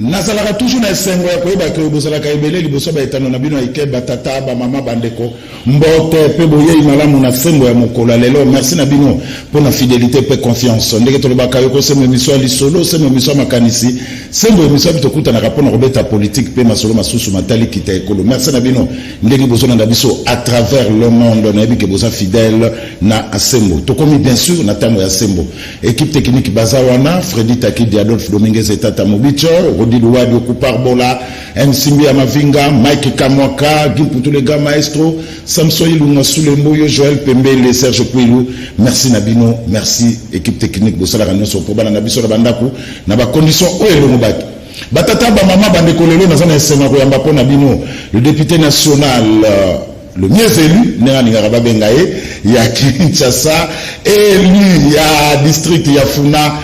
Nazalaka toujours na sengo ya koyeba ke bozalaka ebele liboso ba etano na bino ike batata ba mama bandeko mbote pe boye malamu na sengo ya mokolo lelo. Merci na bino pour la fidélité pe confiance. Ndenge tolobaka yoko sema émission ali solo sema émission makanisi sengo émission bitokuta na rapona robeta politique pe masolo masusu matali kita ekolo. Merci na bino ndenge bozona na biso à travers le monde na bike boza fidèle na asembo. Tokomi bien sûr na tamo ya sembo. Équipe technique bazawana Freddy Takidi Adolphe Dominguez et Tata Mobicho Dilouadi Okuparbola, Nsimbi Amavinga, Mike Kamwaka, Guy pour les gars maestro, Samson Ilunga Soulemboyo, Joël Pembele, Serge Pouilou. Merci Nabino, merci équipe technique de Salarano sur Pobala Nabiso Bandaku, Naba condition Oelomobaki. Batata Bamama Bandekolelo, Nazana Semako Yambapo Nabino, le député national. Le mieux élu, il y a Kinshasa, élu, il y a district, il y a Funa.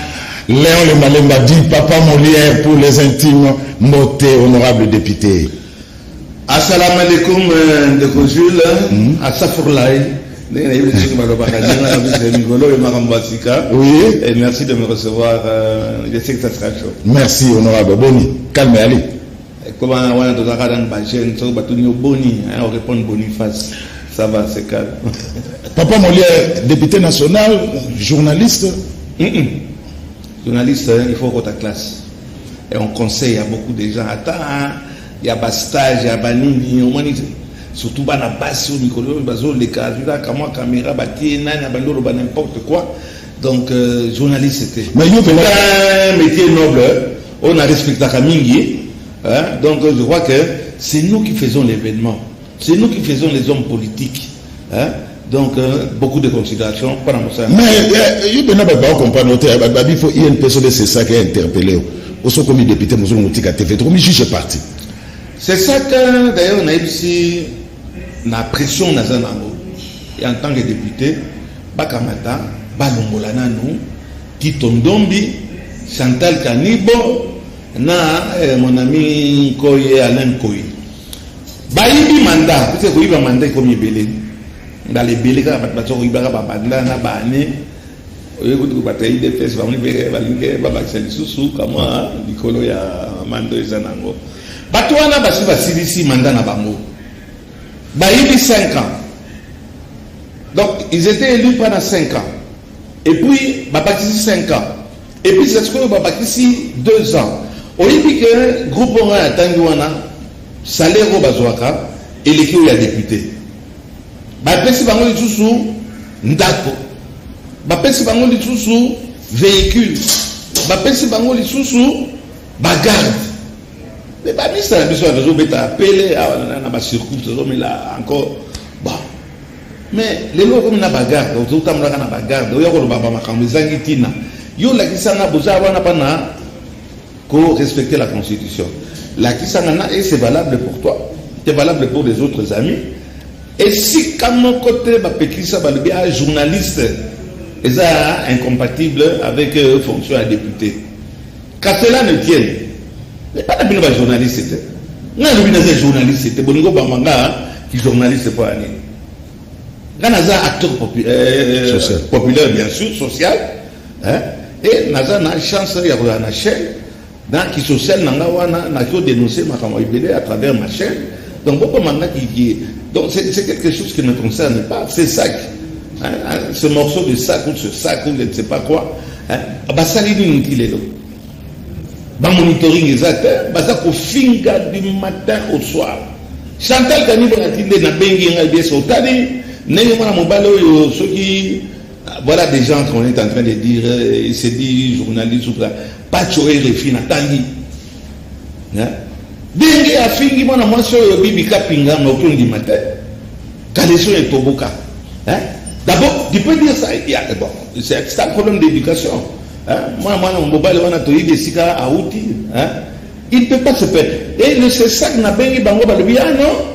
Léon Le Malemba dit Papa Molière pour les intimes, Moté, honorable député. Assalamu alaikum de Jules, Asafurlaï. Oui. Et merci de me recevoir. Je sais que ça sera chaud. Merci, honorable. Boni, calme, allez. Comment on a Boni, on répond Boniface. Ça va, c'est calme. Papa Molière, député national, journaliste. Journaliste, il faut votre classe. Et on conseille à beaucoup de gens. Attends, il y a des stages, il y a des lignes, surtout dans la base sur le micro, les caméras, n'importe quoi. Donc, journaliste, c'était. Mais un métier noble, on a respecté Kamingi. Donc, je crois que c'est nous qui faisons l'événement. C'est nous qui faisons les hommes politiques. Donc, beaucoup de considérations. Mais il faut une personne, c'est ça qui a interpellé. Aussi comme député, comme juge parti. C'est ça que, d'ailleurs, on a ici la pression dans un angle. Et en tant que député, Bakamata, Balongolana, nous, Tito Ndombi, Chantal Kanibo, mon ami Koye Alain Koye. Baïbi mandat, parce que Koye mandat comme il belé. Dans les bélés, il y a des gens qui ont des batailles de fesses, il y a des sous comme moi, Nicolo, il y a Mando et Zanango. Batouana, Bassi, Mandana Bango. Baïbi 5 ans. Donc, ils étaient élus pendant 5 ans. Et puis, Babakisi 5 ans. Et puis, c'est ce que Babakisi 2 ans. Au début, le groupe Oran a Tanguana, salaire au Bazouaka, et l'équipe il y a député. Bapesi bango lisusu ndako, bapesi bango lisusu véhicule, bapesi bango lisusu bagarde. Mais babisa na biso réseau beta appelé na ba circuit mais là encore bon. Mais les lois comme na bagarde, autour tamulaka na bagarde, oya ko baba makambo zangi tina. Yo la kisanga boza wana pana ko respecter la constitution. La kisanga na et c'est valable pour toi, c'est valable pour les autres amis. Et si, comme mon côté, un journaliste est incompatible avec fonction à député, qu'à cela ne tienne, mais pas un journaliste. Non, un journaliste, c'est Boningo Bamanga qui journaliste pour aller. Quand on a un acteur populaire, bien sûr, social, et on a une chance, il y a une chaîne, qui social, n'a pas dénoncé à travers ma chaîne. Donc, beaucoup de donc c'est quelque chose qui ne concerne pas. C'est sac. Ce morceau de sac ou ce sac ou je ne sais pas quoi. Basalini il est là. Dans le monitoring exact, ça au finga du matin au soir. Chantal Kani a dit na bengi ngai so tadi n'est pas mobile ceux qui voilà des gens qu'on est en train de dire il s'est dit journaliste ou pas choer les filles natali. Dengue a fini mon moi sur le bibi kapinga mais aucun du matin. Kaleso est toboka. D'abord, tu peux dire ça. Bon, c'est un problème d'éducation. Moi, mon mobile, on a tout des sika à outils. Il ne peut pas se perdre. Et c'est ça que n'a pas eu bango balubia, non?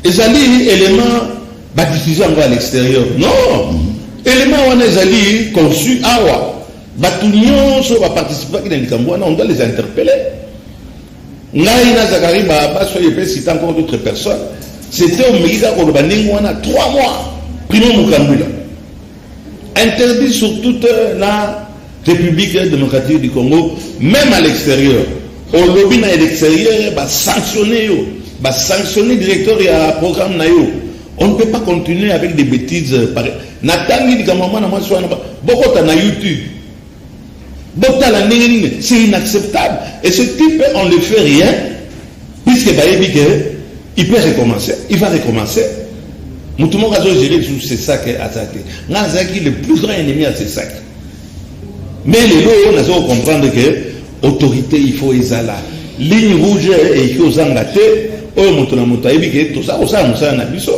Et ça dit élément de diffusion à l'extérieur. Non! Élément on a conçu awa. Batunion va participer à l'Ikamboua, on doit les interpeller. Naïna Zakari Baba, soyez pas citer encore d'autres personnes. C'était au Mégida Kolobaningwana 3 mois. Primo Mukambula. Interdit sur toute la République démocratique du Congo, même à l'extérieur. au lobby na l'extérieur, va sanctionner directeur et programme na yo. On ne peut pas continuer avec des bêtises pareilles. Natangi di kamama na mwaswa na bokota na YouTube. Bokota la nini, c'est inacceptable. Et ce type, on ne fait rien, puisque il peut recommencer, il va recommencer. Moutoumou Razo gérer sous ces sacs à Zaki. Nazaki, le plus grand ennemi à ces sacs. Mais les lots, on a comprendre que autorité, il faut Ezala. Ligne rouge, et il faut Zangate, oh, Moutona Moutaïbi, tout ça, on a un abisso.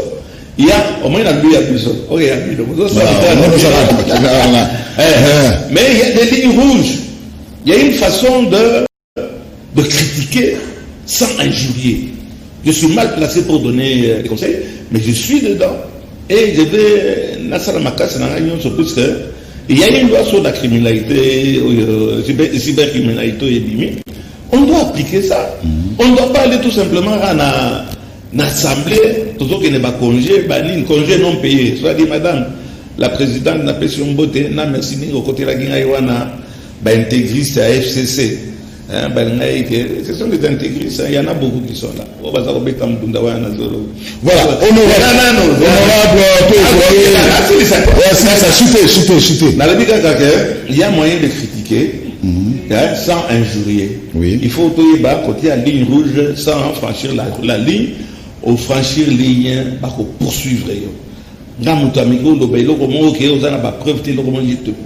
Il y a au moins un abisso. Oh, il y a un mais il y a des lignes rouges. Il y a une façon de critiquer sans injurier. Je suis mal placé pour donner des conseils, mais je suis dedans. Et je vais, il y a une loi sur la criminalité, cybercriminalité, on doit appliquer ça. On ne doit pas aller tout simplement à l'assemblée, tout ce qui n'est pas congé, congé non payé. Soit dit, madame, la présidente n'a pas son beauté, n'a merci ni au côté de la Guinée, intégriste à FCC. Ce sont des intégristes, il y en a beaucoup qui sont là. Voilà, il y a moyen de critiquer sans injurier. Oui. Il faut côté la ligne rouge sans franchir la ligne ou franchir ligne pour poursuivre. Dans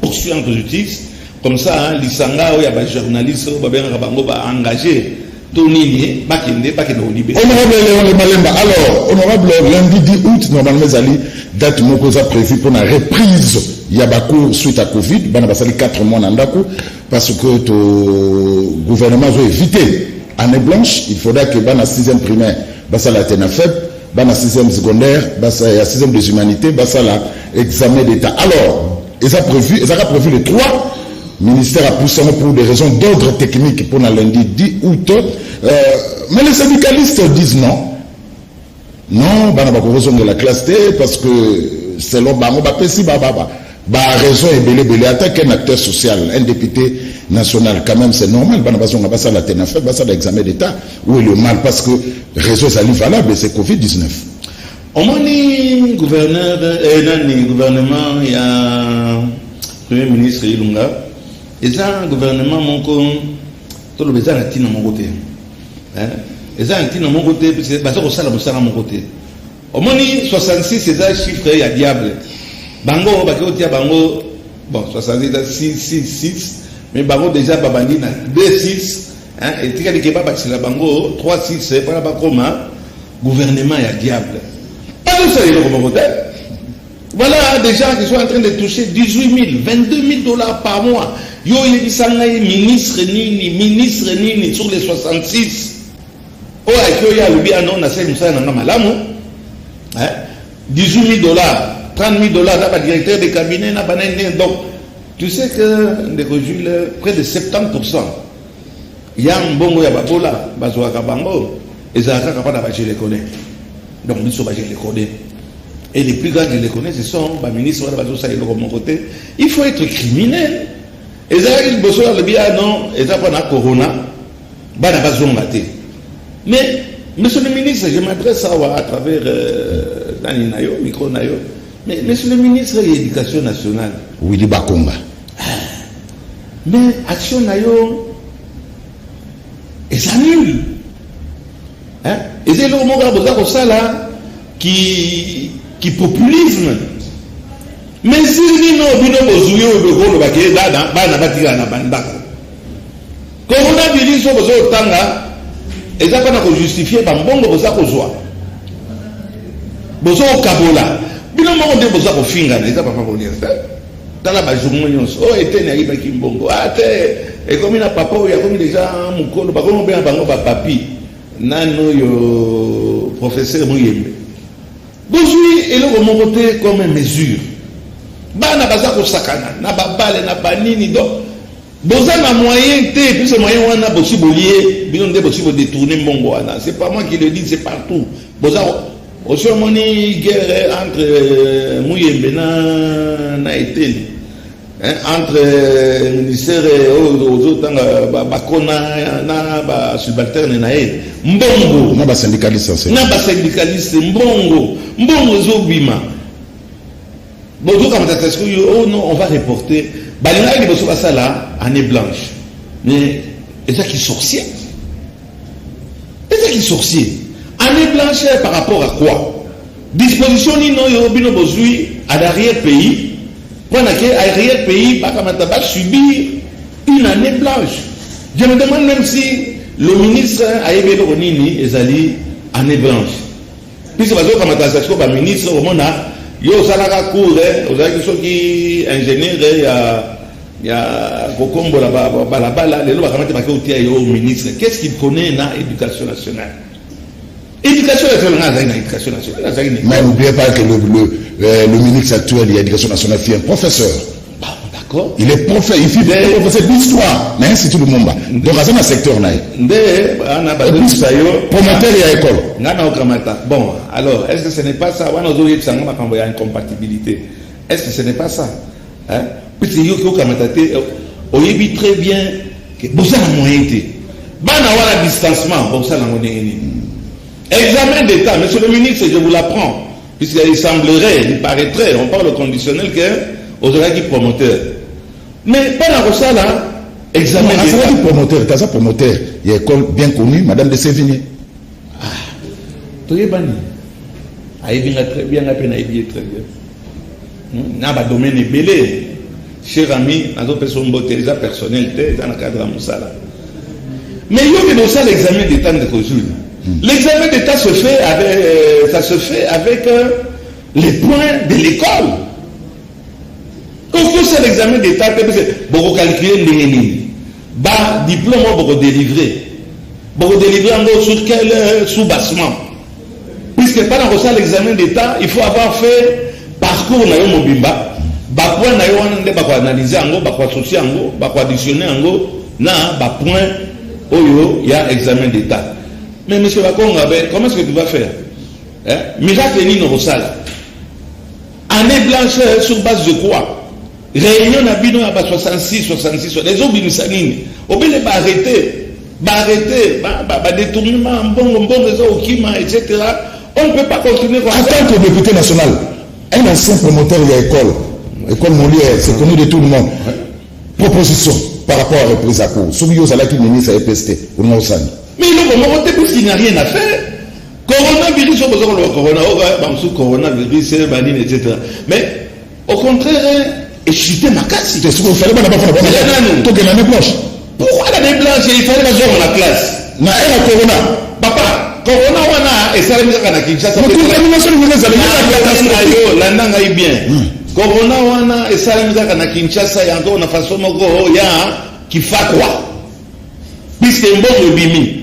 poursuivre en justice. Comme ça, les sanga ou les journalistes engagés. Honorable Léon Malemba, alors, honorable, lundi 10 août, normalement, date mokoza prévue pour la reprise Yabakou suite à Covid, il y a 4 mois parce que le gouvernement veut éviter année blanche. Il faudra que dans la 6e primaire, ça la TENAFEP, dans la 6e secondaire, la 6e des humanités, ça l'examen d'État. Alors, ils ont prévu les 3. Le ministère a poussé pour des raisons d'ordre technique pour le lundi 10 août. Mais les syndicalistes disent non. Non, il n'y a pas raison de la classe T parce que selon Bango, raison est belé attaque un acteur social, un député national. Quand même, c'est normal. Il n'y a pas ça la TENAFEP, il y a l'examen d'État. Où est le mal? Parce que le réseau est valable et c'est Covid-19. Au moins, le gouvernement, il y a le Premier ministre Ilunga. Et ça, le gouvernement, tout le monde est à mon côté. Et ça, à mon côté, parce que ça, c'est à mon côté. Au moins, 66, c'est un chiffre, il y a diable. Bango, Bango, bon, 66, 6, mais Bango déjà, Babandi, 2, 6, et tu as dit que Bango, 3, 6, c'est pas comme gouvernement, il y a diable. Pas de ça, il y a mon côté. Voilà des gens qui sont en train de toucher 18 000, 22 000 $ par mois. Yo, il dit ça, ministre Nini, sur les 66. Oh, il y a le bien, non, on a 18 000 $, 30 000 $, là, directeur de cabinet, donc, tu sais que, près de 70%, il y a un bon moyen, et ça n'a pas de les connaît. Donc, nous sommes les connaît. Et les plus grands qui les connaissent, ce sont les ministres de mon côté. Il faut être criminel. Et ça, il faut le bien, non, et ça, pendant Corona, pas mais, monsieur le ministre, je m'adresse à travers Dani Nayo, micro Nayo. Mais, monsieur le ministre de l'Éducation nationale. Willy Bakonga. Mais, action Nayo, et ça nul. Et c'est le moment où ça là, qui populisme. Mais si nous avons coronavirus, et ça qu'on justifié par bon de ça qu'on soit. Bozo Kabola. Bino mo de bozo ko finga na ça pas pour dire ça. Dans la bajoumon oh était na iba kimbongo. Ah te et comme il a papa il y a comme déjà mukolo pas comme bien bango ba papi. Nano yo professeur Mouyembe. Bozui et le mon côté comme mesure. Bana baza ko sakana na babale na banini donc boza na moyen té puis ce moyen on a possible lier bien on possible détourner mbongo wana c'est pas moi qui le dis c'est partout boza au moni guerre entre Mouyembe na Eteli entre le ministère et autres subalterne nae mbongo na ba syndicaliste mbongo zobima bozo comme oh non on va reporter balinga li boso basala année blanche mais et ça qui sorcier année blanche par rapport à quoi disposition ni no yo bino bozui à l'arrière pays pour que l'arrière pays va subir une année blanche. Je me demande même si le ministre a élevé le Ronini et Zali année blanche. Puisque le ministre au monde yo salaka cour aux actions qui ingénieur il y a Kokombo la bala les lois au ministre. Qu'est-ce qu'il connaît dans l'éducation nationale? Éducation nationale. Mais n'oubliez pas que le ministre actuel de l'éducation nationale est un professeur. Ah, d'accord. Il est professeur, il fait professeur d'histoire. Mais c'est tout le monde. Donc, dans un secteur, promoteur et à l'école. Bon, alors, est-ce que ce n'est pas ça? Il y a une incompatibilité. Est-ce que ce n'est pas ça? Puisque on dit très bien que vous avez un moyen. Vous avez un distancement. Vous avez un moyen. Examen d'État, monsieur le ministre, je vous l'apprends, puisqu'il semblerait, il paraîtrait, on parle au conditionnel aux oreilles promoteur. Mais pas dans ça là, examen d'État. Promoteur, t'as ça promoteur, il y a une école bien connue, Madame de Sévigné. Ah, tu es banni. Aïe très bien, à peine aïe très bien. N'a pas domaine belé. Cher ami, dans d'autres personnes, déjà personnalité, dans le cadre de Moussala. Mais il y a aussi l'examen d'État de Kozoul. L'examen d'État se fait avec les points de l'école. Quand c'est l'examen d'État, vous calculez les diplôme vous délivrer. Vous délivrer en sur quel sous-bassement. Puisque pendant ça l'examen d'État, il faut avoir fait parcours na yo mobimba. Ba point na yo wana ba analyser ngo, ba associer ngo, ba additionner ngo na ba point oyo ya examen d'État. Mais M. Bakonga, comment est-ce que tu vas faire? Miracle ni Norosala. Année blanche sur base de quoi? Réunion à Bino à 66. Les autres Binosanini. Au bien, arrêter, détournement, bon réseau, Okima, etc. On ne peut pas continuer comme ça. En tant que député national, un ancien promoteur de l'école Molière, c'est connu de tout le monde. Proposition par rapport à la reprise à court. Soubio Zalaki ministre à EPST, au nom mais il n'y a rien à faire. Coronavirus, coronavirus, etc. Mais au contraire, échiter ma casse. C'est ce qu'il fallait pas faire. L'année blanche. Pourquoi l'année blanche? Il fallait la jouer dans la classe. Na era corona. Papa, corona wana et ça les à Kinshasa. La bien. Corona wana et ça les à Kinshasa et encore une façon moko ya qui fa quoi? Puisque bon bimi.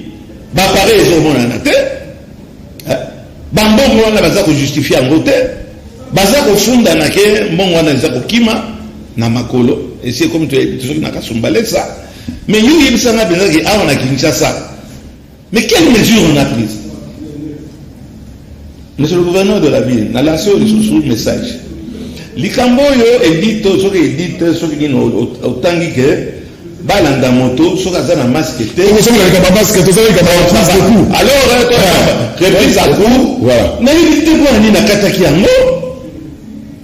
Bah pareil, ils ont mon anaté. Bambon, on a besoin de justifier en côté. Baza au fond d'un aké, bon, on a besoin de kima, namakolo. Et c'est comme tu es, tu n'as qu'à sombrer ça. Mais nous, il s'en a besoin de on a Kinshasa. Mais quelles mesures on a prises? Monsieur le gouverneur de la ville, on a lancé un message. Likamboyo édite, ceux qui disent autant que. Balanda moto, sur la masque. Alors, reprise à coup. Voilà. Mais il dit quoi, Nina Katakiango?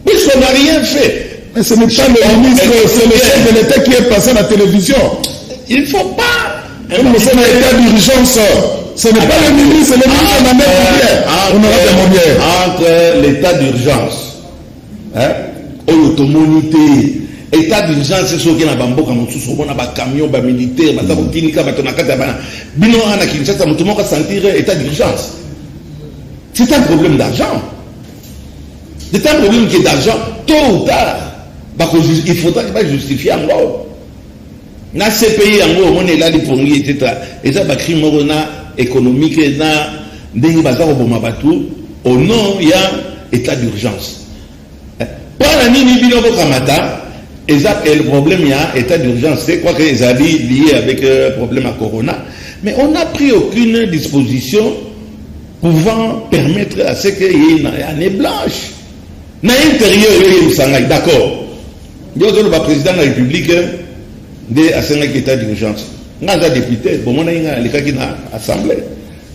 Puisqu'on n'a rien fait. Mais ce n'est pas le ministre, c'est le chef de l'État qui est passé à la télévision. Il ne faut pas. C'est un état d'urgence. Ce n'est pas le ministre, c'est le ministre entre l'état d'urgence, l'automonité. État d'urgence, c'est ce qui est dans le on a des camions, des militaires, des cliniques, des Kinshasa, on sentir état d'urgence. C'est un problème d'argent. C'est un problème qui est d'argent. Tôt ou tard, il faudra justifier en gros. Dans ces pays, on est là pour nous, etc. Et ça, crime économique, au nom, il y a état d'urgence. Pour la Nini Binobo Kamata, et le problème, il y a état d'urgence. C'est quoi que les avis liés avec le problème à Corona. Mais on n'a pris aucune disposition pouvant permettre à ce qu'il y ait une année blanche. Dans l'intérieur, il y a d'accord. Il y a le président de la République de Assemblée état d'urgence. Nga za député, bon mon inga les cas qui na assemblée.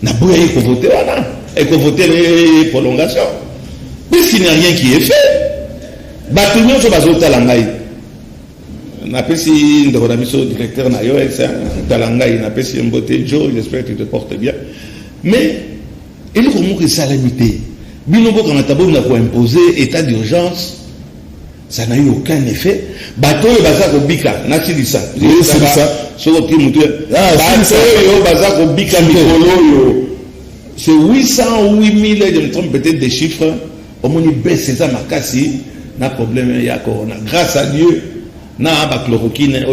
Na boya il faut voter voilà. Il faut voter les prolongations. Mais s'il n'y a rien qui est fait, batunyo so bazota la ngai. Na pesi ndako na biso directeur na yo ex talangai na pesi mbote Joe, j'espère que tu te portes bien. Mais il faut que ça limité. Binobo quand tabo na ko imposer état d'urgence. Ça n'a eu aucun effet. Bateau et bazar au bika, n'a-t-il dit ça? C'est ça. Sur le petit moteur. Bateau et bazar au bika, c'est 800 ou 8000, je me trompe peut-être des chiffres. Au moins, il baisse ça, ma casse, n'a problème, il y a corona. Grâce à Dieu, n'a pas chloroquine,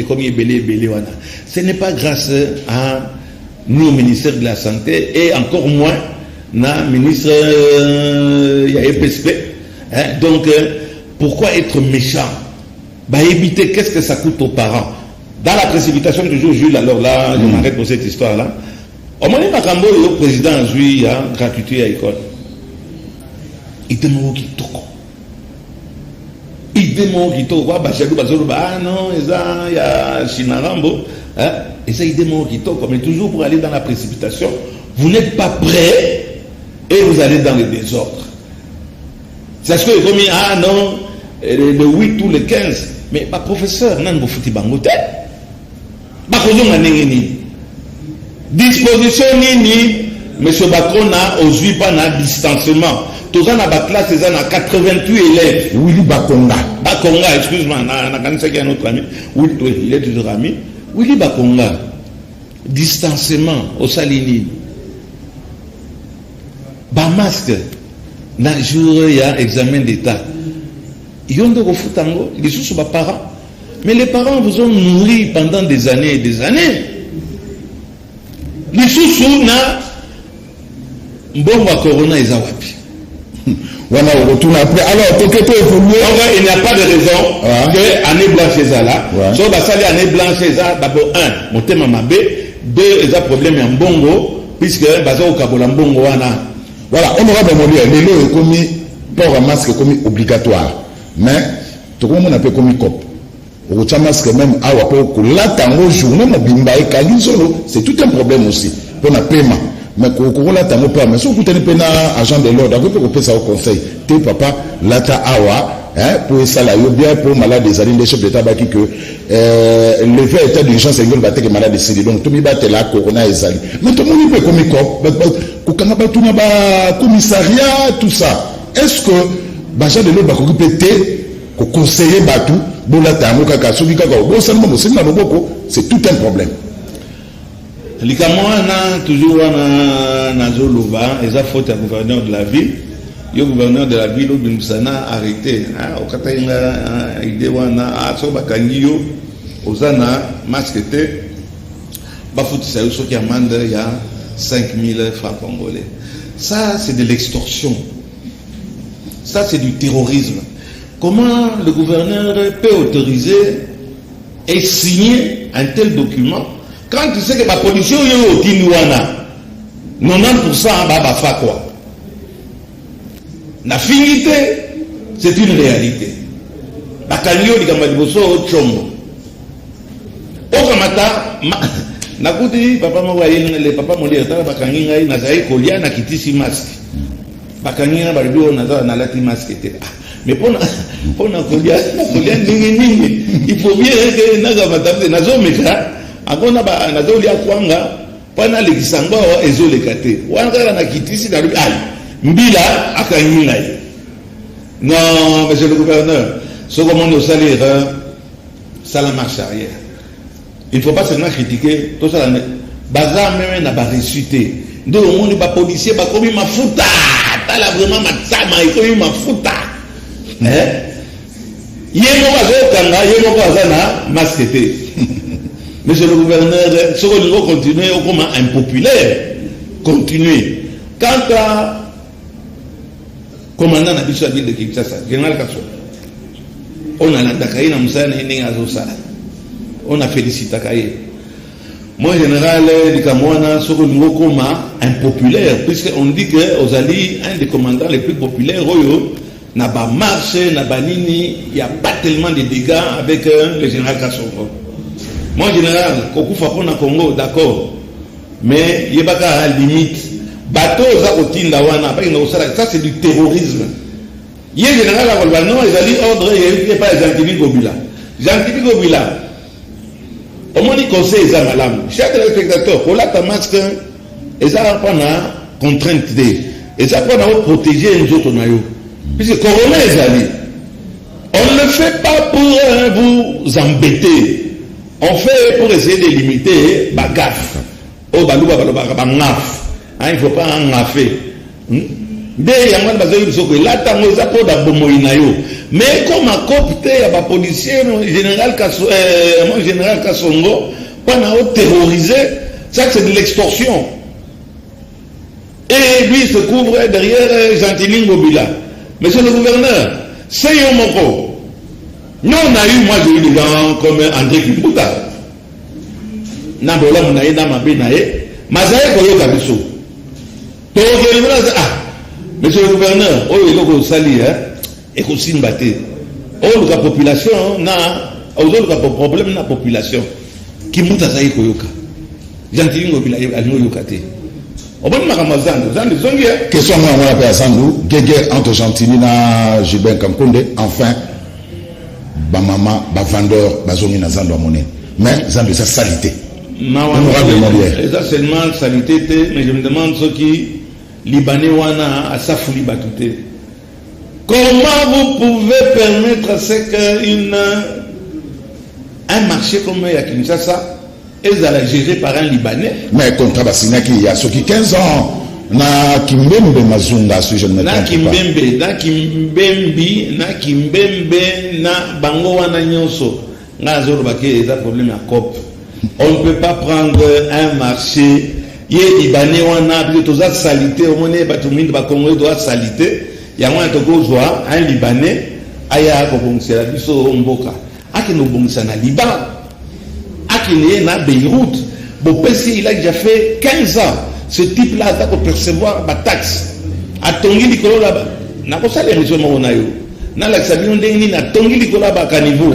comme il est belé, ce n'est pas grâce à nous, au ministère de la Santé, et encore moins, na ministre, il y a EPSP. Donc, pourquoi être méchant? Bah, éviter, qu'est-ce que ça coûte aux parents? Dans la précipitation, toujours, Jules, alors là, je m'arrête pour cette histoire-là. Au moment où le président a joué gratuité à l'école, il demande qui toko. Il demande qui toko. Ah non, il y a Chinarambo. Et ça, il demande qui toko. Mais toujours pour aller dans la précipitation, vous n'êtes pas prêt et vous allez dans le désordre. C'est ce que il dit, ah non, le 8 ou le 15. Mais ma professeur, non, vous foutez bangote. Ma cause ni disposition ni, monsieur Bacron n'a osé pas na distanciement. Tous en a la classe, ils en a 88 élèves. Willy Bakonga. Bakonga, excuse-moi, il y a un autre ami. Oui, il est toujours ami. Willy Bakonga, distanciement au Salini. Bas masque. Na jour il y a examen d'état. Ils ont de refutango, ils sont sur les parents. Mais les parents vous ont nourri pendant des années et des années. Les sous na mbongo corona ils wapi. Voilà, on retourne après. Alors, il n'y a pas de raison que année blanche est là. So basali année blanche est là d'abord un, mon thème mabé, deux, ils ont problème en bongo puisque bazo au kabola mbongo wana. Voilà, honorable Molière, les lois est commis, port à masque commis obligatoire. Mais, tout le monde a commis cop. Au masque même, à Wapo, la tango journée, mobimba et kalizolo, c'est tout un problème aussi. Pour le paiement. Mais quand la tango pas, mais si vous tenez un agent de l'ordre, vous pouvez faire ça au conseil. T'es papa, lata awa, pour ça là, bien pour malade des années, des chefs d'État, qui que le vrai état d'urgence, c'est que malade des donc tout le monde est là, corona et zali. Mais tout le monde peut commis cop. Commissariat, tout ça. Est-ce que Baja de l'eau va péter, conseiller Batou, c'est tout un problème. Toujours et ça faute à gouverneur de la ville. Le gouverneur de la ville, il a arrêté. Au Kataïna, il a masque. Qui amende il y a 5 000 francs congolais. Ça, c'est de l'extorsion. Ça, c'est du terrorisme. Comment le gouverneur peut autoriser et signer un tel document quand tu sais que la pollution est au Tinouana, 90% va faire quoi? La finité, c'est une réalité. La canyon de Gamadiboso au Tchombo. Au Kamata, nakuti papa mwaye le papa mole tala bakanginga ina zai kolia na kitisi mask bakanginga barido na lati mask te mais pona kolia nini il faut bien que naga matapte nazo meka akona ba nazo lia kwanga pana lekisangwa ezo lekate wanga na kitisi na ai mbila akanginga non monsieur le gouverneur ce comment nous salir ça la marche arrière. Il ne faut pas seulement critiquer tout ça. Bazar même n'a pas ressuscité. Donc au monde, les policiers, ils ont ma fouta. T'as là vraiment ma tsama, ils ont ma fouta. Il y a un masque. Monsieur le gouverneur, ce qu'on doit continuer, comment impopulaire, continuer. Quant à commandant de la ville de Kinshasa, général Kasso, on a l'Andakaï, on a Moussane et Néazosala. On a félicité Kaye. Moi, général, du Kamwana, sur le nouveau coma impopulaire, puisqu'on dit que Ozali, un des commandants les plus populaires, na ba marche na banini, il y a pas tellement de dégâts avec le général Kassongo. Moi général kokufa pona Congo d'accord, mais yebaka à la limite bateau za kotinda wana pa ina osala, ça c'est du terrorisme. Yé général a non ezali ordre et pas Jean-Timi Gobila. Jean-Timi Gobila au moins, conseil est à malam. Chaque téléspectateur, pour la masque, ils ont pas na contrainte. Ils ont pas protéger les autres naïos. Puisque Corona est allé. On ne le fait pas pour vous embêter. On fait pour essayer de limiter bagaf. Oh, balouba, ngaf. Il ne faut pas en ngaffer. Dès yamwan bazoyi bisoko là tango eza po da bomoyi na yo, mais comme a copte ya ba policier général Kassongo pendant au terroriser, ça c'est de l'extorsion. Et lui se couvre derrière Jean-Timi Gobila. Monsieur le gouverneur, c'est Yomoko. Nous on a eu, moi j'ai eu des gens comme André Kiputa. Nabola Mounaye Namabe Naye, Mazaye Koyo Kabiso. Monsieur le gouverneur, oh il faut salir, et aussi battre. Oh la population na, oh le problème na population. Qui monte à ça koyoka. Jean-Timi Gobila alino yokate. On va me ramazan, zan zongi. Question moi on appelle Sandou, guerre entre Jean-Timi na Gilbert Kamkonde, enfin ba maman, ba vendeur, ba zongi na zando monnaie. Mais zan de sa salité. Ça seulement salité, mais je me demande ce qui Libanais wana a Safouli Batouté. Comment vous pouvez permettre à ce qu'un marché comme à Kinshasa est géré par un Libanais? Mais contre Bassinaki, il y a ceux qui 15 ans, na Kimbembe Mazunga, si je ne me trompe pas. Na Kimbembe, na Bango wana nyonso. Na Zorobake, il y a un problème à COP. On ne peut pas prendre un marché. Il y a des Libanais, on a plutôt la salité, on a des Congolais doit salité. Il y a un Libanais, il y a un Mboka. Il y a un Liban, il y a un Beyrouth. Il a déjà fait 15 ans. Ce type-là a percevoir la taxe. A Tongi Nicolo là-bas. N'a pas ça les régions Monayo. N'a la Sabine Ndeni, n'a Tongi Nicolo là-bas à niveau.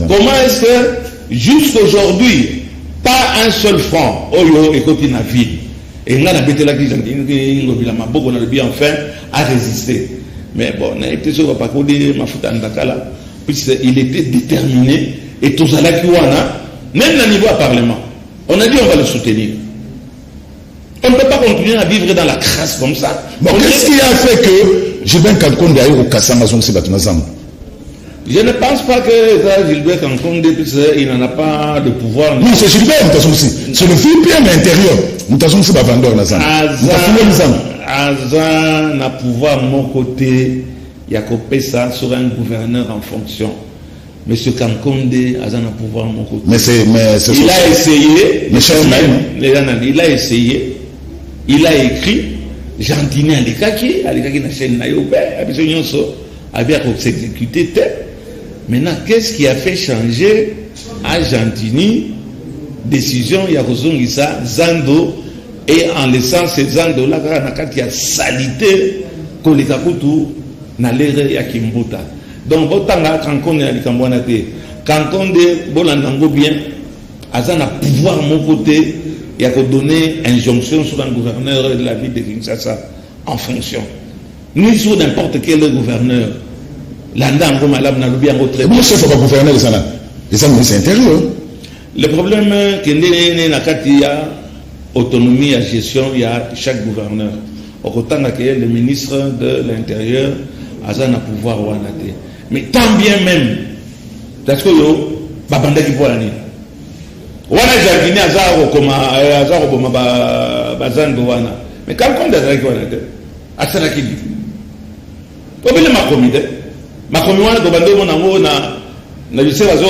Comment est-ce que jusqu'aujourd'hui, pas un seul franc, Oyo et côté na ville. Et là, la bête là qui on a le bien enfin à résister. Mais bon, on a été sur le parcours de Mafuta Ndakala, puisqu'il était déterminé, et tout ça là qui wana, même au niveau à Parlement, on a dit on va le soutenir. On ne peut pas continuer à vivre dans la crasse comme ça. Bon, qu'est-ce qui a fait que Gilbert Kamkonde a eu au Kassama Zong Sebatunazam? Je ne pense pas que Gilbert Kamkonde, il n'en a pas de pouvoir. Non, c'est Gilbert, c'est le VPM intérieur. Nous avons fait vendeur Aza n'a pouvoir mon côté, il y a coupé ça sur un gouverneur en fonction. Monsieur Kamkonde, Aza n'a pouvoir mon côté. Mais il a essayé, il a essayé, il a écrit, Jean-Timi Alikaki na chaîne Nayobe, a bien s'exécuter. Maintenant, qu'est-ce qui a fait changer à Jean-Timi décision il y a ça Zando et en laissant ces Zando là qui a salité que les Kakutu na l'air ya Kimbuta. Donc botanga Kankonde ya Likambwana te. Kankonde bolandango bien azana pouvoir mon côté il y a que donner injonction sur un gouverneur de la ville de Kinshasa en fonction. Ni sur n'importe quel gouverneur. L'andam comme madame n'a bien retraité. Moi je ne sais pas gouverner les années. Les amis c'est intérieur. Le problème que il y a autonomie à gestion, il y a chaque gouverneur. Au côté le ministre de l'Intérieur a un pouvoir. Mais tant bien même, parce que yo, babanda qui voit l'année. Wana jardinier azaro comme azaro comme bazando wana. Mais quand on a dit wana, asana qui dit. Problème ma comité. Ma comité wana babando mon amour na lycée bazo.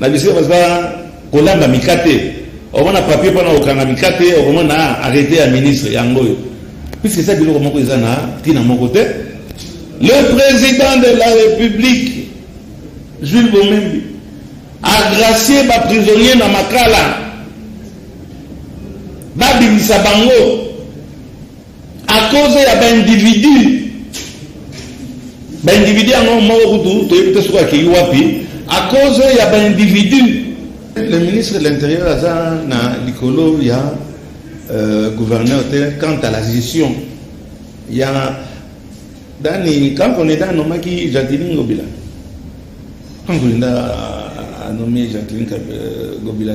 Na lycée baza kolamba mikate. On a papier pendant okanga mikate, on a arrêté un ministre yangoyo. Puisque ça dit comment ils en a qui n'a mon côté. Le président de la République, Jules Bomembi, a gracié ma prisonnier dans Makala. Babimisa Bango, à cause d'un individu individu en moko kutu to yebite soka ke wapi à cause ya ba individu. Le ministre de l'Intérieur a na likolo ya gouverneur quant à la gestion. Il y a quand on est dans nomaki Jacqueline Gobila. Quand on est à nommer Jacqueline Gobila.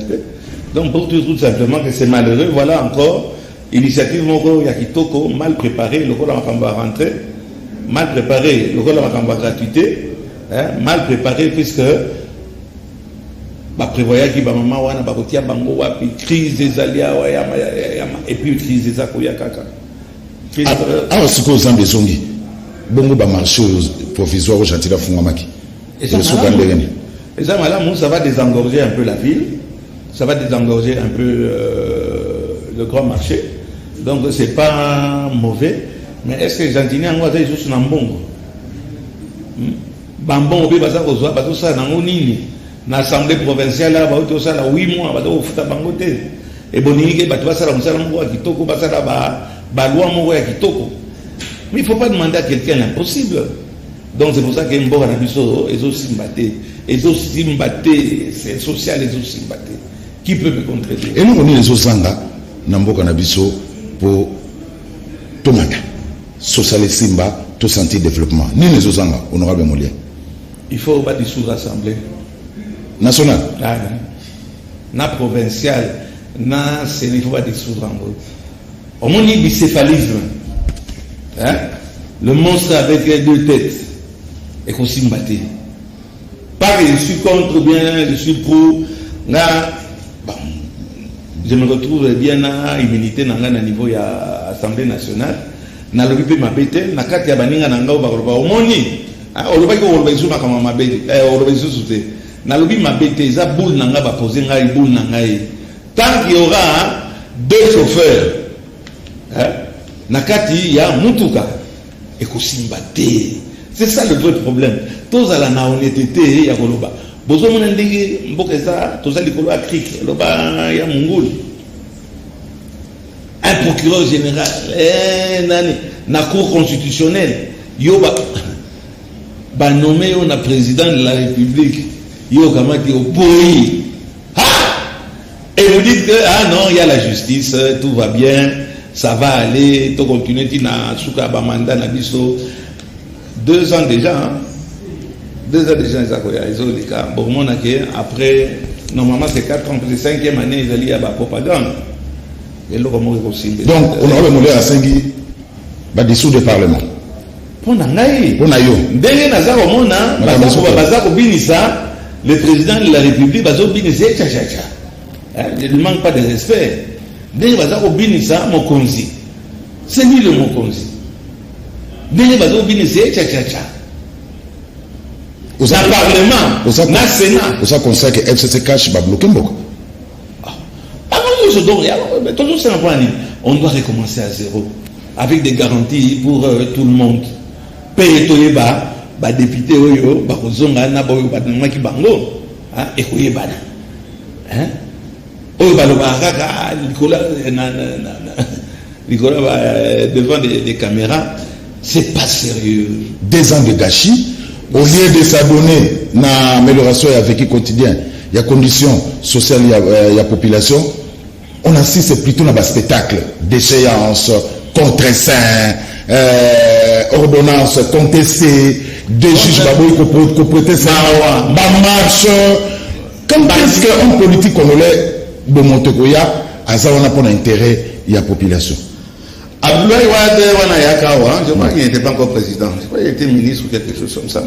Donc pour tout simplement que c'est malheureux, voilà encore initiative moko ya kitoko mal préparée, le rôle va rentrer, mal préparé, le rôle va gratuité, mal préparé puisque prévoyait que maman wana bakotia bango wapi crise des alia et puis crise des akoya kaka. Ah c'est quoi ça bezongi? Bongo ba marché provisoire au chantier la fungamaki. Et ça malheureusement ça va désengorger un peu la ville, ça va désengorger un peu le grand marché. Donc c'est pas mauvais, mais est-ce que Gentini en voit juste dans bongo? Bambon obi baza kozwa bazo ça na nini? L'Assemblée provinciale là, bah, ça là 8 mois, bah, au foot à bangoté. Et bonnique, bah, tu vas ça là, ça là, mon qui toko, bah, ça là, bah, loi, mon qui toko. Mais il ne faut pas demander à quelqu'un l'impossible. Donc c'est pour ça qu'il y a un bon arabiso, et aussi mbatté, c'est social, et aussi mbatté. Qui peut me contredire? Et nous, on est les Osanga, Nambo Kanabiso, pour Tomata, social et simba, tout santé développement. Ni les Osanga, honorable Molière. Il faut pas dissoudre l'Assemblée national, na provincial, na c'est il faut pas dissoudre en gros. Au moins il bicéphalisme, hein? Le monstre avec les deux têtes et qu'on s'y battait. Pas que je suis contre bien, je suis pour. Là, bon, je me retrouve bien à immunité dans le niveau de l'Assemblée nationale. Na l'occupé ma bête, na carte ya baninga na ngao ba au moni. On le voit qu'on le voit comme ma bête, on le voit sous nalobi mabete eza boule nanga ba poser ngai boule nanga tant qu'il y aura deux chauffeurs nakati ya mutuka et kosimbate. C'est ça le vrai problème. Tous à la honnêteté ya koloba bozo mona ndenge mboka eza tous à likolo Afrique loba ya mungulu un procureur général nani na cour constitutionnelle yoba ba nommé on a président de la République. Yo kamati au pays. Et vous dites que ah non, il y a la justice, tout va bien, ça va aller, tout continue na suka ba mandat na biso. 2 ans déjà, hein? 2 ans déjà ils ont les cas. Bon mon après normalement c'est 4 ans, c'est 5e année ils allaient à la propagande. Et là comment possible. Donc on aurait demandé à Sengi ba dessous du parlement. Pona ngai. Pona yo. Ndenge naza komona baza ko binisa. Le président de la République va obéir il ne manque pas de respect. Dès qu'il va obéir Mokonzi, c'est lui le Mokonzi. Dès qu'il va obéir au Parlement, au Sénat. Au Conseil que FCC cache va bloquer Mboko. On doit recommencer à zéro avec des garanties pour tout le monde. Payer Toyeba. Ba député oyo ba kozonga na boyo ba maki bango et koyebana oyo ba loba kaka likola devant des caméras, c'est pas sérieux. 2 ans de gâchis au lieu de s'abonner na amélioration ya vécu quotidien, il y a conditions sociales, il y a population, on assiste plutôt dans un spectacle d'échéance, contre-saint, ordonnance contestée, des juges qui prêtent ça, marche. Quand est-ce qu'un politique congolais de Montekoya a ça on a pour intérêt il y a population? Abdoulaye Wade je crois qu'il n'était pas encore président, je crois qu'il était ministre ou quelque chose comme ça.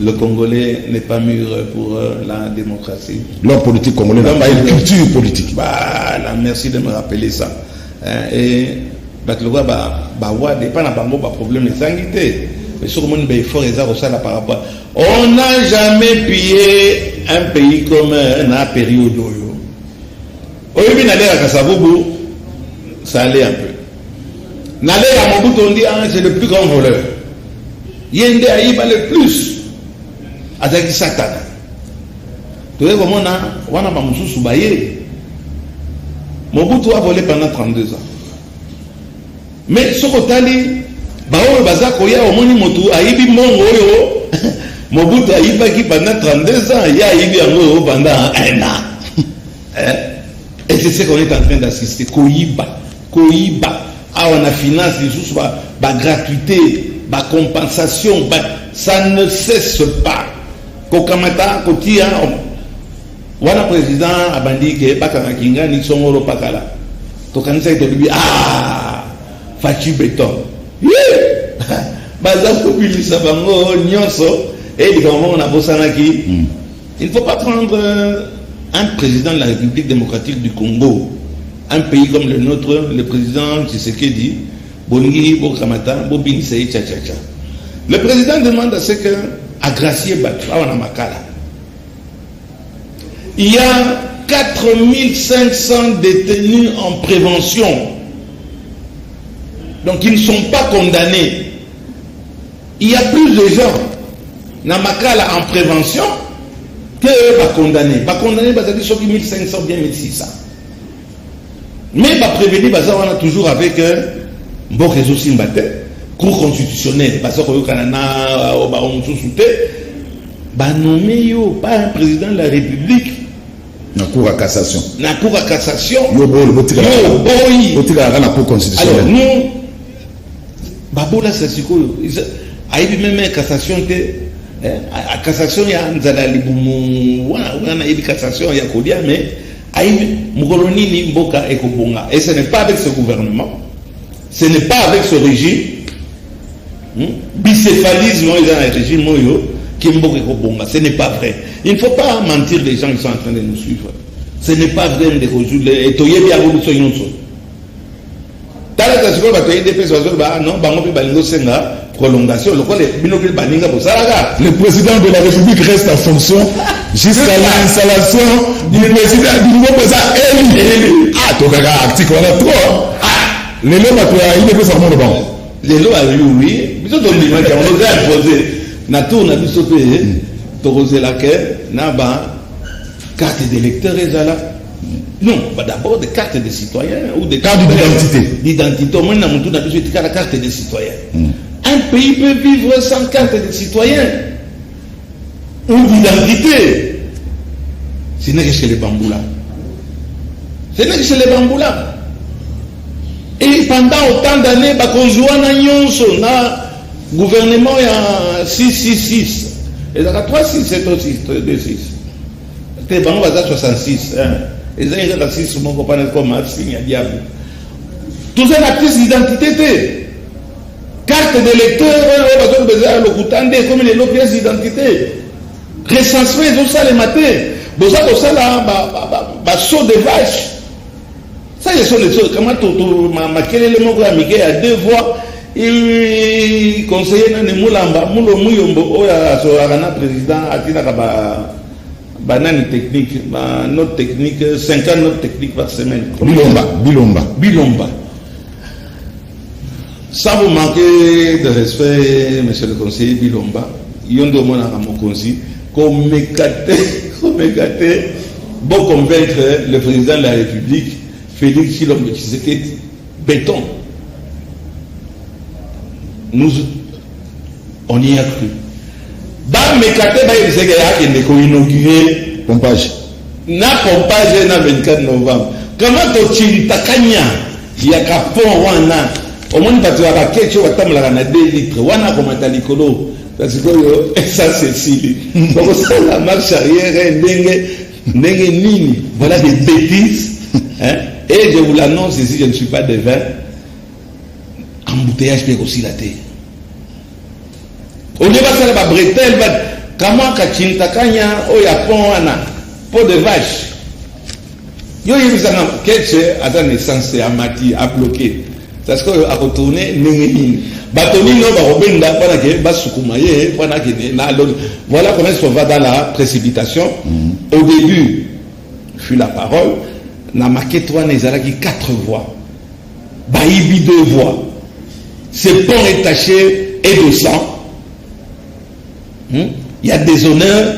Le Congolais n'est pas mûr pour la démocratie. L'homme politique congolais n'a pas une culture politique. Voilà, merci de me rappeler ça. Et le roi Wade pas un problème de sanguité. Mais sur le monde, il faut ça par rapport. On n'a jamais pillé un pays comme la période. Au début, ça allait un peu. N'allez à Mobutu, on dit c'est le plus grand voleur. Yende Aïba le plus. Avec Satan. Tu vois comment on a Mobutu a volé pendant 32 ans. Mais ce Kotali, baoyo baza koya omoni motu ayibi mbongo oyo Mobutu aibaki pendant 32 ans, il y a eu pendant 1 an. Et c'est ce qu'on est en train d'assister. Koiba. Ah, on a finance, la gratuité, la compensation, ça ne cesse pas. Kokamata, Kotia, wana président a dit que Bakanga Kinga ni Songoro Pakala. Tokanisa est lui, ah, Fachi Béton. Baza Populisa Bango, Nyonso. Et on a il ne faut pas prendre un président de la République démocratique du Congo, un pays comme le nôtre, le président Tshisekedi, Bongi, Bokamata, Bobini Saï, Tcha. Le président demande à ce que, à Gracier Batu, à Makala, il y a 4500 détenus en prévention. Donc ils ne sont pas condamnés. Il y a plus de gens Namakala en prévention que va condamner. Va condamner, va dire 1500 bien 1600. Mais va prévenir, on a toujours avec bon réseau Simbate, cour constitutionnelle, parce que le Canada, va nommer pas un président de la République. La cour à cassation. La cour à cassation. Alors nous, Babola Sassiko, il y a même une cassation. A cassation ya nzala libumu wana ile cassation ya kodia mais aïe mukoloni ni mboka ekobonga et ce n'est pas avec ce gouvernement, ce n'est pas avec ce régime bicéphalisme dans le régime moyo qui mboka ekobonga, ce n'est pas vrai. Il ne faut pas mentir les gens qui sont en train de nous suivre. Ce n'est pas vrai de rejoindre et toyebi a voulu soyonso tala tasiko ba toyede pesa ba non ba ngopi balingo senga prolongation. Le président de la République reste en fonction jusqu'à l'installation du président du nouveau président élu. Ah, tu as article, on a trop. Les lois, il est présent le banc. Les lois, oui. Nous avons imposé. Nous avons sauté. Tu as laquelle n'a carte d'électeur et là. Non, d'abord des cartes de citoyens ou des cartes d'identité. D'identité. Au moins, nous avons la carte des citoyens. Un pays peut vivre sans carte de citoyen ou d'identité. Ce n'est que chez les Bamboula. Et pendant autant d'années, le gouvernement il y a 666. Et il y a 367 aussi, 26. Il y a 66. Et il y a 6 comme diable. Tout ça, la pièce d'identité. Carte d'électeur, comme les autres pièces d'identité. Recensement, ils ont ça les matins. Ils ont ça là, saut de vache. Ça, ils sont les choses. Comment tu le mot américain à 2 voix. Et conseiller dans les Moulamba, Moulomuyombo, Oya, Sorana, président, Atina Kaba, banane technique, note technique, 50 notes techniques par semaine. Bilomba. Sans vous manquer de respect, monsieur le conseiller Bilomba, il y a un demande à mon conseil, qu'on m'écate, pour convaincre le président de la République, Félix Tshilombo Tshisekedi, béton. Nous, on y a cru. Dans m'écate, il y a inauguré pompage. Na pompage na 24 novembre. Comment tu t'as il y a qu'à pont wana. Au moins, tu vas pas quelque chose à 2 litres. Wana comme à Talikolo. Parce que ça, c'est si. Donc, ça, la marche arrière, n'est nini. Voilà des bêtises. Et je vous l'annonce ici, je ne suis pas de vin. Embouteillage peut aussi la terre. Au lieu de faire la bretelle, comment Kachin Takanya, au Japon, peau de vache. Yo, il y a un à naissance, à mati, à bloquer. Parce que à retourner batoni no barobenda pendant que basukumaye pendant que voilà comment on va dans la précipitation. Au début fut la parole na maquette toi nezalaki 4 voies baïbi 2 voies. Ce pont est taché et de sang. Il y a des honneurs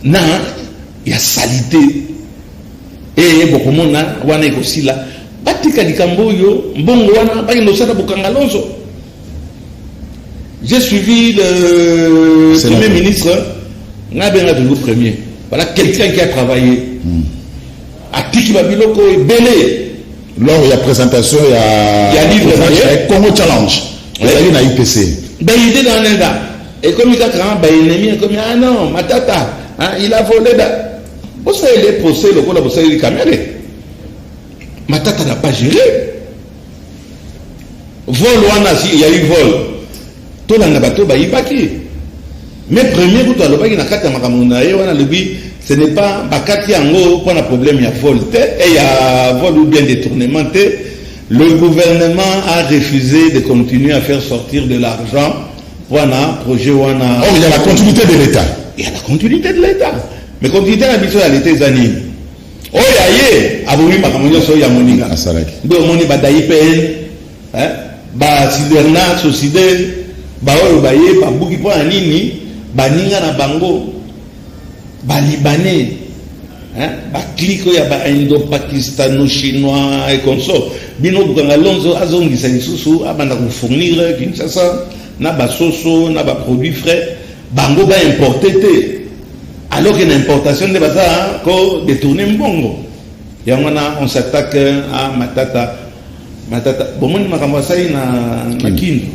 il y a salité et beaucoup monde wana aussi là batika likambo yo mbongo wana bakino sala bukangalonzo J'ai suivi le Premier ministre, on a bien toujours premier. Voilà quelqu'un qui a travaillé. À Tiki Babiloko et Belé. Lors de la présentation, il y a livre Congo Challenge. Il y a eu une IPC. Ben, il était dans l'État. Et comme il a créé un ennemi, comme il a dit, ah non, Matata, hein, il a volé. Vous savez, les procès, le coup, vous savez, les caméras. Matata n'a pas géré. Vol, il y a eu vol. Tout le monde a eu baki. Mais premier coup, il y a carte ce n'est pas bakati yango pour un problème, il y a vol et il y a vol ou bien détournement. Le gouvernement a refusé de continuer à faire sortir de l'argent pour un projet. Oh, il y a la continuité de l'État. Il y a la continuité de l'État. Mais continuité de l'État, elle était années. Oh, il y a abonné par Kamounion, il y a Monika. Donc, on est badaï PN, ba Siderna, Société, ba Oyobaye, ba Bouki pour un nini, ba Ninga na Bango. Ba Libanais, ba clico ya ba Indo-Pakistano, Chinois et comme ça. Bino Bukanga Lonzo, Azong, Gisayisusu, abanda ko fournir Kinshasa, na ba soso, na ba produits frais, bango ba importé. Alors que l'importation de baza ko détourner mbongo. Yamana on s'attaque à Matata. Matata, bon mon makambo sai na Kindu.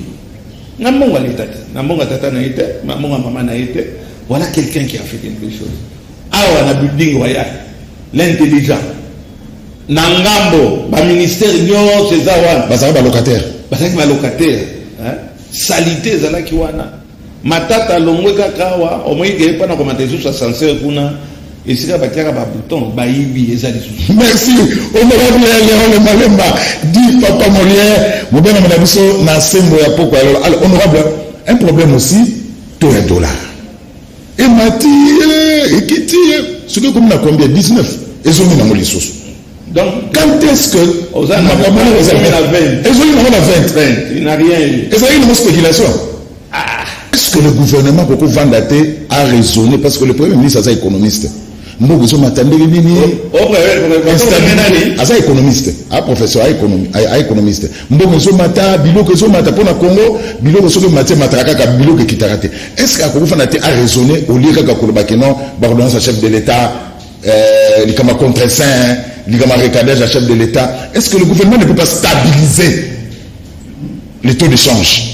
Na mbongo l'état, na mbongo tata na été, na mbongo maman na été. Voilà quelqu'un qui a fait quelque chose. Ah, on a building royal, l'intelligent. Nangambo, ba ministère nyo César Bazaka ba locataire. Bazaka ba locataire. Salité zala kiwana. Matata longwe kakawa, au moins il pas na commenter sur 65 kuna. Et c'est là bakiaka ba bouton, ba ibi ezali sous. Merci. Honorable Léon Malemba, dit Papa Molière, mo bien na biso na sembo ya poko. Alors honorable, un problème aussi, taux de dollar. Et Mati, et Kiti, ce que comme on a combien 19. Et ils ont mis dans mon licence. Donc, quand est-ce que. Ils ont mis la 20. Il n'a rien eu. Et ça a eu une spéculation. Est-ce que le gouvernement, pour vendre a raisonné? Parce que le Premier ministre, c'est un économiste. Nous, nous sommes attendus. C'est un économiste, un professeur, un économiste. Nous sommes attendus, nous sommes attendus pour le Congo, nous sommes attendus pour le Kitarate. Est-ce que le gouvernement a raisonné au lieu de l'ordonnance à chef de l'État, le contre-saint, le recadrage à chef de l'État? Est-ce que le gouvernement ne peut pas stabiliser les taux de change?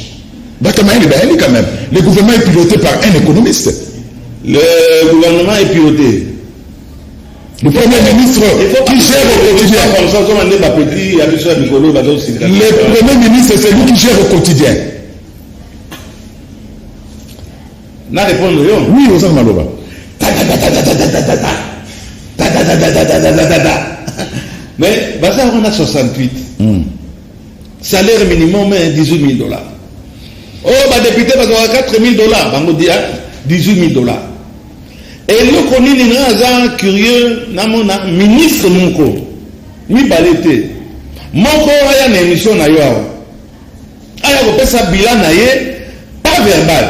Quand même. Le gouvernement est piloté par un économiste. Le gouvernement est piloté. Le Premier ministre qui gère au quotidien. Le Premier ministre, c'est lui qui gère au quotidien. Na répondre yo. Oui, aux Maloba. Mais Bazar on a 68. Salaire minimum est $18,000. Oh, bah député va avoir $4,000. Bango dit $18,000. Et le connu n'est curieux, namona ministre Moko, mi balete. Moko a une émission na yo. Aya ko pesa bilan na ye, pas verbal.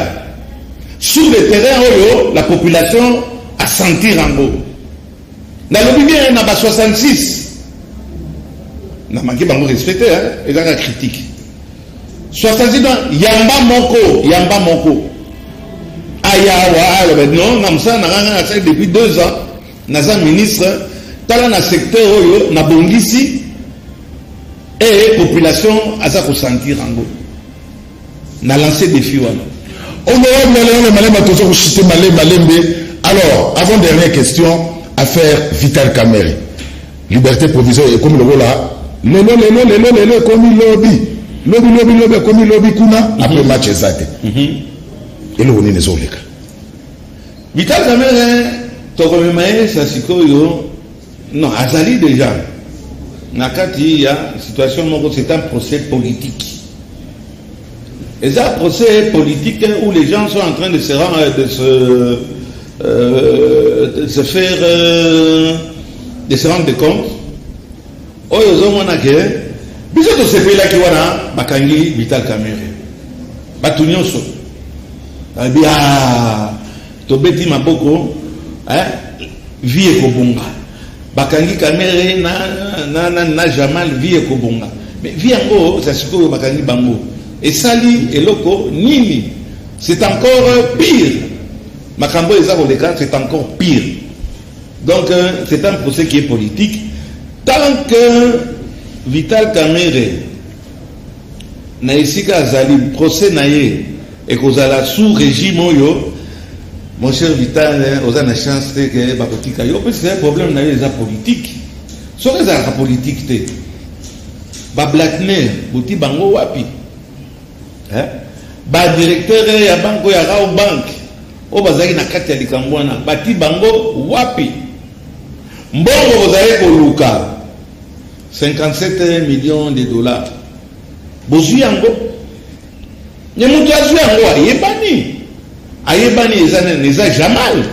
Sur le terrain oyo, la population a senti rango. Na lobi bien na ba 66. Na manqué bango respecté hein, et la critique. 66 ans, Yamba Moko. Ayawa, non, Namsa, n'a depuis 2 ans, Naza ministre, dans le secteur où na bongisi et population a ça pour sentir en go. Na lancé défi wana. Honorable Léon Malemba toujours cité Malembe. Alors, avant dernière question, affaire Vital Kamerhe. Liberté provisoire et comme le voilà, le comme lobby. Lobby comme lobby kuna après match ezate. Et le woni nezoleka. Vital Kamerhe tokomemaye sasikoyo non azali déjà. Nakati ya situation moko c'est un procès politique. Et c'est un procès politique où les gens sont en train de se rendre, de se rendre compte. Oyozo monake. Biso to sepe la ki wana bakangi Vital Kamerhe. Batu nyonso. Abia to beti maboko vie ekobonga. Bakangi Kamerhe na Jamal vie ekobonga. Mais vie yango ça sikoyo bakangi bango. Et sali et loco nini. C'est encore pire. Makambo et Zaboleka, c'est encore pire. Donc c'est un procès qui est politique. Tant que Vital Kamerhe na isika azali procès naye et kozala sous régime oyo, mon cher Vital, on a la chance que bakotika yo parce que c'est un problème naye les politique. So les a politique te. Ba Blackner, bouti bango wapi. Hein? Ba directeur ya banko ya Rao Bank. O bazaki na kati ya likambo wana, bati bango wapi. Mbongo bozali koluka 57 millions de dollars. Bozui yango. Nye mutu azui yango ayebani eza Jamal.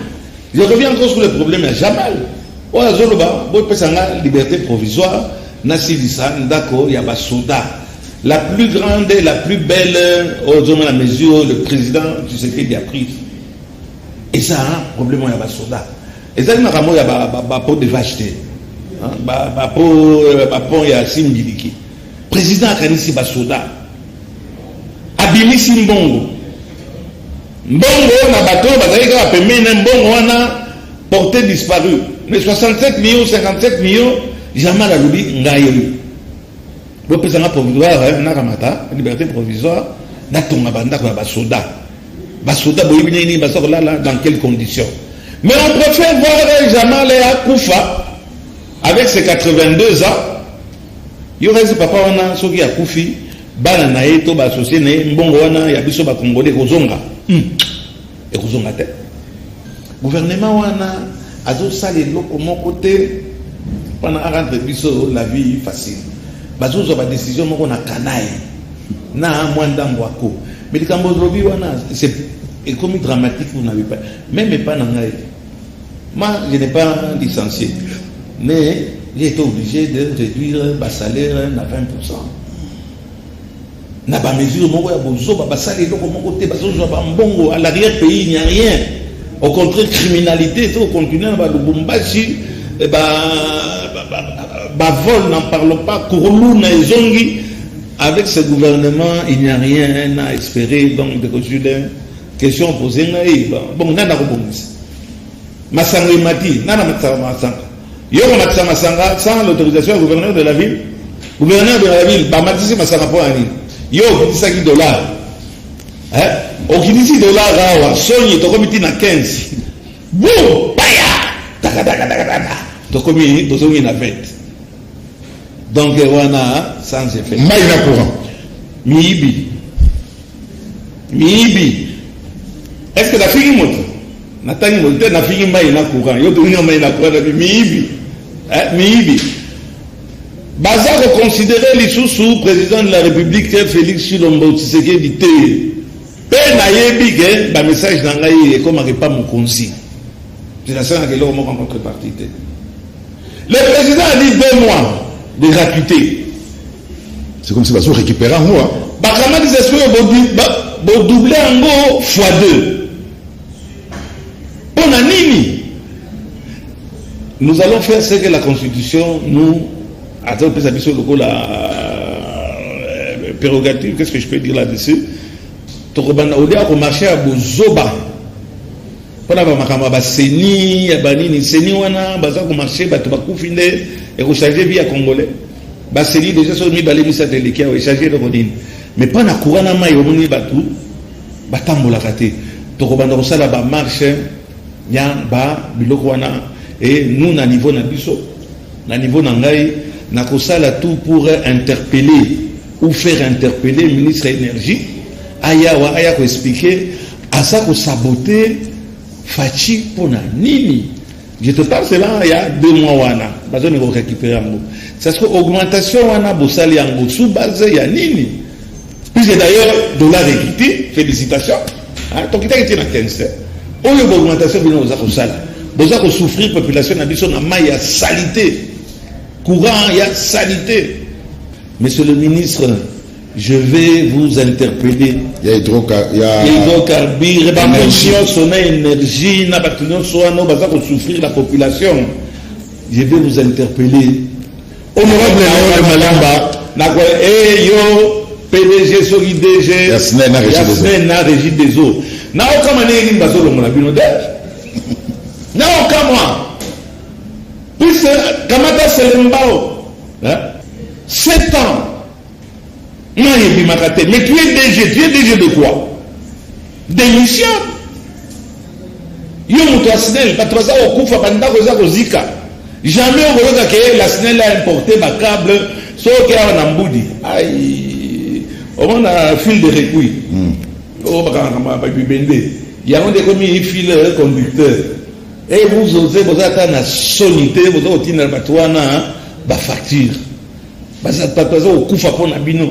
Je reviens encore sur le problème ya Jamal. O azoloba bo pesanga liberté provisoire na silisa ndako ya basoda. La plus grande et la plus belle au la mesure le président Tshisekedi a pris. Et ça un problème ya basoda. Et ça na ramo ya ba pot de vache. Ba pont ya Simbiliki. Président akanisi basoda. Abimisi mbongo. Mbongo na bato bazali ka pemena mbongo wana porté disparu. Mais 67 millions, 57 millions, Jamal a l'oublié ngayoui. Le président provisoire, na ramata, liberté provisoire, na tonga banda kwa basoda. Basoda boyibini basoda là dans quelles conditions. Mais on préfère voir Jamal à Koufa avec ses 82 ans. Il reste papa wana soki ya Koufi, bana na yeto ba associé na mbongo wana ya biso ba congolais kozonga. Et kozonga te. Gouvernement wana azo sali loko mon côté pendant rendre biso la vie facile. Bazo zo ba décision moko na kanai. Na mwanda ngwako. Mais les Cambodrobi wana c'est comme dramatique vous n'avez pas. Même pas nangai. Moi je n'ai pas licencié. Mais j'ai été obligé de réduire ma salaire à 20%. Na ba mesure moko ya bozo ba sali loko mon côté bazo zo ba mbongo à l'arrière pays il n'y a rien. Au contraire, criminalité, au continent, le Bumbashi, vol, n'en parlons pas, Kouroulou, Naizongi, avec ce gouvernement, il n'y a rien à espérer, donc, de consulter. Question posée, bon, n'a pas répondu. Massanga Mati, n'a pas Massanga. Yoro Massanga, sans l'autorisation du gouverneur de la ville, gouverneur de la ville, Bamatisi Massanga pour Annie. Yo, $10 dollars. Hein? Au Kinisi $, Sony, tu commis na 15. Boum! Baya! Tu commis na 20. Donc, wana, sans effet. Maïna courant. Miibi. Est-ce que la fille est moto? Natani moto, la fille est maïna courant. Yo, tu es maïna courant. Miibi. Baza de considérer les sous président de la République, Félix Tshilombo Tshisekedi te. Un message dans la comme pas mon conseil. C'est la seule que l'on en contrepartie. Le président a dit 2 mois de gratuité. C'est comme si vous récupérez un mois. Bakama dit que vous doubler en gros x2. On a nini. Nous allons faire ce que la Constitution nous a donné la prérogative. Qu'est-ce que je peux dire là-dessus? Au marché à Bozoba. Pour avoir ma Seni, Banini, Seni, wana, baza au marché, batubakou finde, et recharger via Congolais. Baseli déjà sur mi balé misa téléki, et charger le rodine. Mais pas na courana ma yomuni batu, batambola kate. Tokobanda rosala ba marché, ya ba biloko wana, et nous na niveau na biso, na niveau na ngai, na kosala tout pour interpeller ou faire interpeller le ministre de l'énergie. Aya ko expliquer à ça ko saboter Fachi pona nini. Je te parle cela il y a 2 mois wana bazo ne ko récupérer ngo. Ça c'est augmentation wana bosali yango sous base ya nini. Puisque d'ailleurs dollar équité, félicitations. Hein, donc il était na 15. Oyo augmentation bino za ko sala. Boza ko souffrir population na biso na mai ya salité. Courant ya salité. Monsieur le ministre, je vais vous interpeller. Il y a hydrocarbures, énergie, souffrir la population. Je vais vous interpeller. Honorable Malamba, PDG soki DG Yasne na régie des eaux na okama nini bazolo mona bino de na okama puisque kamata selembao 7 ans non yebi makate mais tu es DG de quoi démission yo moto asinel bato baza kokufa bandako eza kozika jamais okoyoka ke la SNEL a importé bacable soki awa na mbudi ai omona fil de récuit o bakanga babibende yango nde komi fil conducteur et vous osez bozata na sonité boza kotina bato wana bafacture bato baza kokufa mpo na bino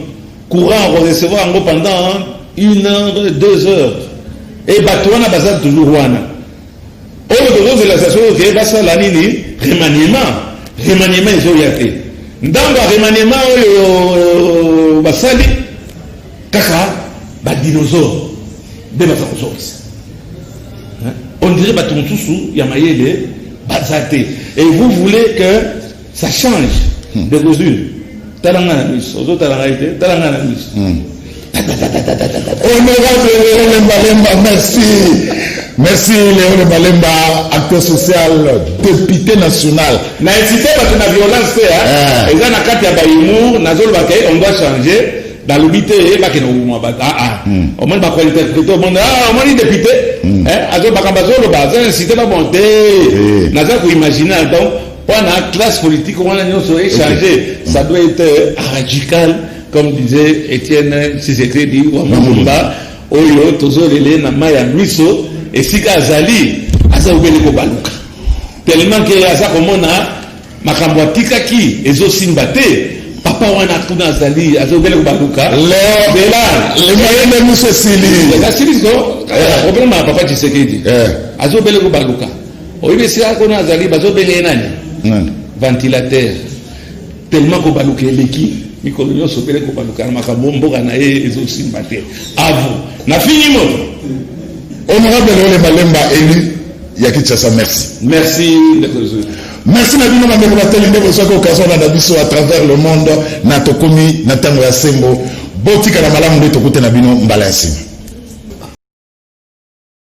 courant korecevoir yango pendant 1 heure 2 heures et bato wana baza toujours wana oyo tozozela station oke basala nini remaniement ezoya te ndambo ya remaniement oyo basali kaka badinosaure nde baza kozongisa on dirait bato mosusu ya mayele baza te et vous voulez que ça change de mesure talanga na miso ozotalanga ete talanga na miso Honorable Léon Balemba, merci Léon Balemba, acteur social, député national. Na incité bato na violence te eza na kati ya bahumour nazoloba ke on doit changer balobi te bakende koboma bato omoni bakointerprete omoni omoni député azobaka bazoloba aza incité babon te naza koimagine donc wana classe politique wana nyonso échanger ça doit être radical comme disait Étienne Tshisekedi Wamamumba oyo tozolele na maya miso esika azali aza obele ko baluka tellement que aza komona makambo atikaki ezosimba te papa wana kuna azali aza obele ko baluka le moyen miso sili la siliso problème à papa Tshisekedi aza obele ko baluka oyo sika kuna azali bazo bele nani ventilateur tellement ko baluka eleki mikolo nyonso pele ko baluka na makambo mboka na ye ezosimba te avo na fini moto. Honorable Léon Balemba élu ya Kinshasa, merci merci na bino bandeko bateli nde bozwaki occasion na biso à travers le monde na tokomi na ntango ya sembo botika na malamu nde tokute na bino mbala ya nsima.